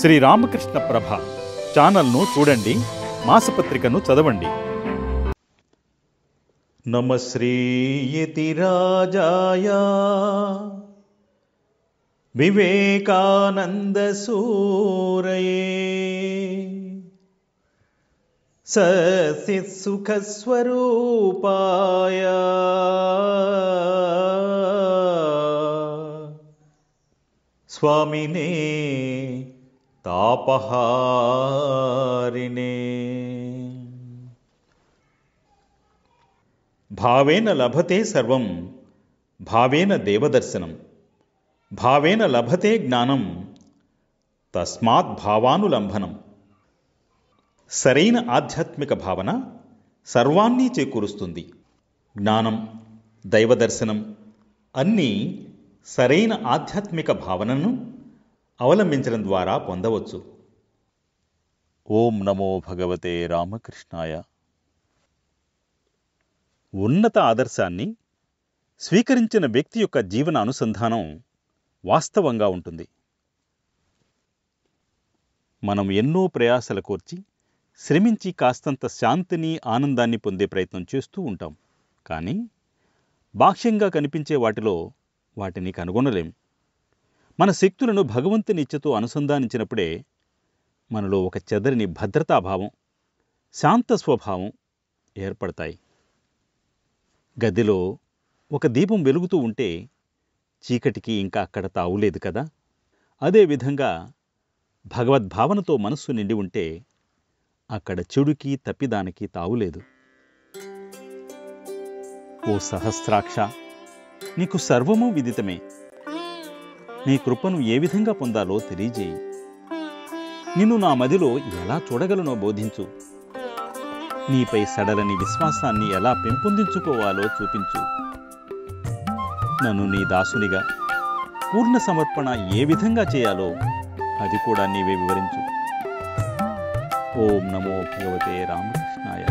శ్రీ రామకృష్ణ ప్రభ ఛానల్ను చూడండి, మాసపత్రికను చదవండి. నమ శ్రీయతిరాజాయ వివేకానంద సూరయే సత్సుఖస్వరూపాయ స్వామినే తాపహారిణే. భావేన లభతే సర్వం, భావేన దేవదర్శనం, భావేన లభతే జ్ఞానం, తస్మాత్ భావానులంబనం. సరైన ఆధ్యాత్మిక భావన సర్వాన్ని చేకూరుస్తుంది. జ్ఞానం, దైవదర్శనం అన్నీ సరైన ఆధ్యాత్మిక భావనను అవలంబించడం ద్వారా పొందవచ్చు. ఓం నమో భగవతే రామకృష్ణాయ. ఉన్నత ఆదర్శాన్ని స్వీకరించిన వ్యక్తి యొక్క జీవన అనుసంధానం వాస్తవంగా ఉంటుంది. మనం ఎన్నో ప్రయాసల కోర్చి శ్రమించి కాస్తంత శాంతిని, ఆనందాన్ని పొందే ప్రయత్నం చేస్తూ ఉంటాం. కానీ బాహ్యంగా కనిపించే వాటిలో వాటిని కనుగొనలేం. మన శక్తులను భగవంతుని ఇచ్చతో అనుసంధానించినప్పుడే మనలో ఒక చెదరని భద్రతాభావం, శాంత స్వభావం ఏర్పడతాయి. గదిలో ఒక దీపం వెలుగుతూ ఉంటే చీకటికి ఇంకా అక్కడ తావులేదు కదా. అదేవిధంగా భగవద్భావనతో మనస్సు నిండి ఉంటే అక్కడ చెడుకి, తప్పిదానికి తావులేదు. ఓ సహస్రాక్ష, నీకు సర్వము విదితమే. నీ కృపను ఏ విధంగా పొందాలో తెలియజేయి. నిన్ను నా మదిలో ఎలా చూడగలనో బోధించు. నీపై సడలని విశ్వాసాన్ని ఎలా పెంపొందించుకోవాలో చూపించు. నన్ను నీ దాసునిగా పూర్ణ సమర్పణ ఏ విధంగా చేయాలో అది కూడా నీవే వివరించు. ఓం నమో భగవతే రామకృష్ణాయ.